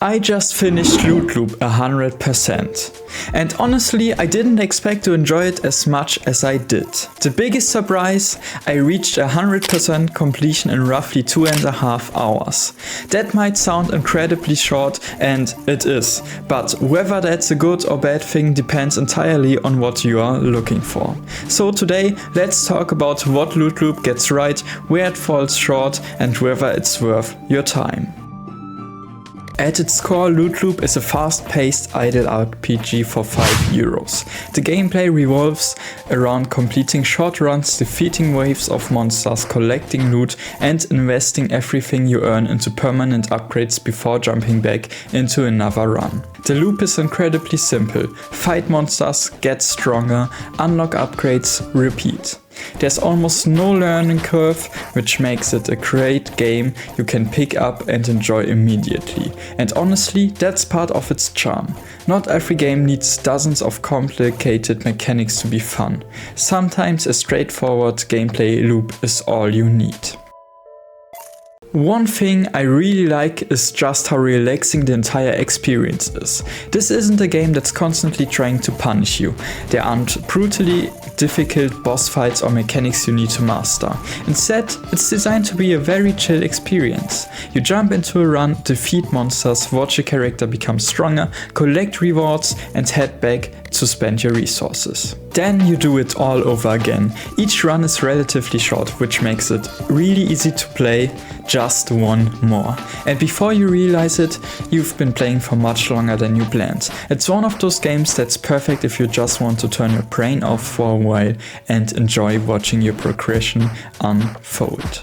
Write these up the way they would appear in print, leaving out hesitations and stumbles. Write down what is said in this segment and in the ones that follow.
I just finished LootLoop 100%. And honestly, I didn't expect to enjoy it as much as I did. The biggest surprise, I reached 100% completion in roughly 2.5 hours. That might sound incredibly short, and it is, but whether that's a good or bad thing depends entirely on what you are looking for. So today, let's talk about what LootLoop gets right, where it falls short, and whether it's worth your time. At its core, LootLoop is a fast-paced idle RPG for €5. The gameplay revolves around completing short runs, defeating waves of monsters, collecting loot, and investing everything you earn into permanent upgrades before jumping back into another run. The loop is incredibly simple: fight monsters, get stronger, unlock upgrades, repeat. There's almost no learning curve, which makes it a great game you can pick up and enjoy immediately. And honestly, that's part of its charm. Not every game needs dozens of complicated mechanics to be fun. Sometimes a straightforward gameplay loop is all you need. One thing I really like is just how relaxing the entire experience is. This isn't a game that's constantly trying to punish you. There aren't brutally difficult boss fights or mechanics you need to master. Instead, it's designed to be a very chill experience. You jump into a run, defeat monsters, watch your character become stronger, collect rewards, and head back to spend your resources. Then you do it all over again. Each run is relatively short, which makes it really easy to play just one more. And before you realize it, you've been playing for much longer than you planned. It's one of those games that's perfect if you just want to turn your brain off for a while and enjoy watching your progression unfold.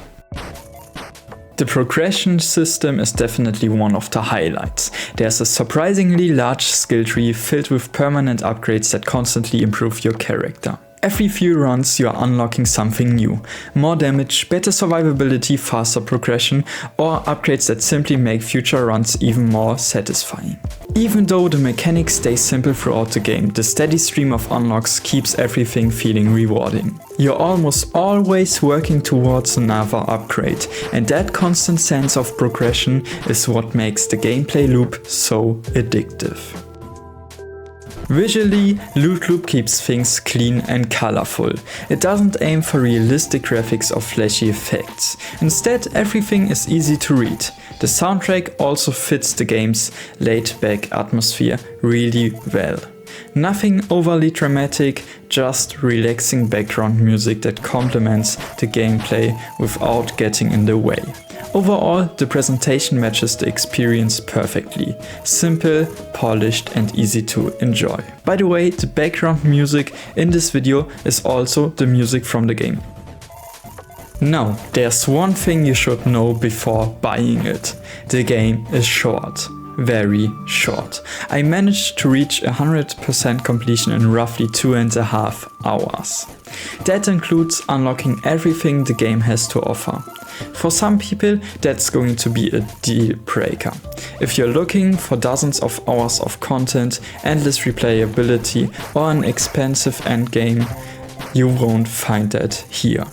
The progression system is definitely one of the highlights. There's a surprisingly large skill tree filled with permanent upgrades that constantly improve your character. Every few runs you are unlocking something new. More damage, better survivability, faster progression, or upgrades that simply make future runs even more satisfying. Even though the mechanics stay simple throughout the game, the steady stream of unlocks keeps everything feeling rewarding. You're almost always working towards another upgrade, and that constant sense of progression is what makes the gameplay loop so addictive. Visually, LootLoop keeps things clean and colorful. It doesn't aim for realistic graphics or flashy effects. Instead, everything is easy to read. The soundtrack also fits the game's laid-back atmosphere really well. Nothing overly dramatic, just relaxing background music that complements the gameplay without getting in the way. Overall, the presentation matches the experience perfectly. Simple, polished, and easy to enjoy. By the way, the background music in this video is also the music from the game. Now, there's one thing you should know before buying it. The game is short. Very short. I managed to reach 100% completion in roughly 2.5 hours. That includes unlocking everything the game has to offer. For some people, that's going to be a deal breaker. If you're looking for dozens of hours of content, endless replayability, or an expensive endgame, you won't find that here.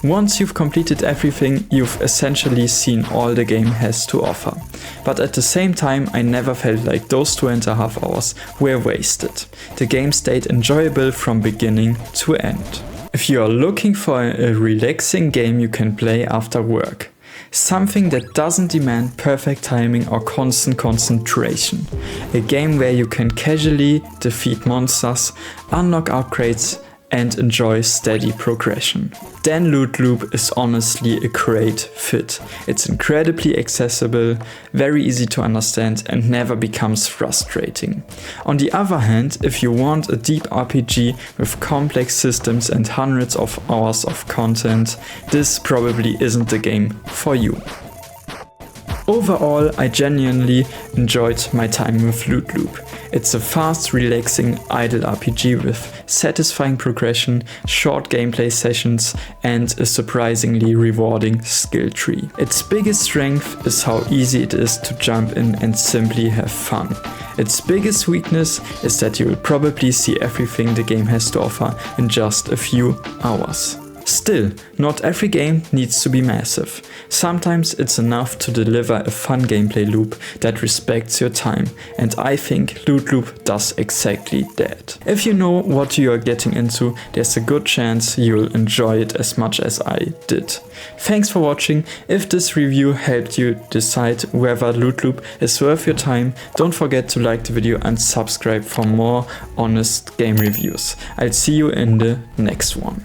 Once you've completed everything, you've essentially seen all the game has to offer. But at the same time, I never felt like those 2.5 hours were wasted. The game stayed enjoyable from beginning to end. If you are looking for a relaxing game you can play after work, something that doesn't demand perfect timing or constant concentration, a game where you can casually defeat monsters, unlock upgrades, and enjoy steady progression, then LootLoop is honestly a great fit. It's incredibly accessible, very easy to understand, and never becomes frustrating. On the other hand, if you want a deep RPG with complex systems and hundreds of hours of content, this probably isn't the game for you. Overall, I genuinely enjoyed my time with LootLoop. It's a fast, relaxing, idle RPG with satisfying progression, short gameplay sessions, and a surprisingly rewarding skill tree. Its biggest strength is how easy it is to jump in and simply have fun. Its biggest weakness is that you will probably see everything the game has to offer in just a few hours. Still, not every game needs to be massive. Sometimes it's enough to deliver a fun gameplay loop that respects your time, and I think LootLoop does exactly that. If you know what you are getting into, there's a good chance you'll enjoy it as much as I did. Thanks for watching. If this review helped you decide whether LootLoop is worth your time, don't forget to like the video and subscribe for more honest game reviews. I'll see you in the next one.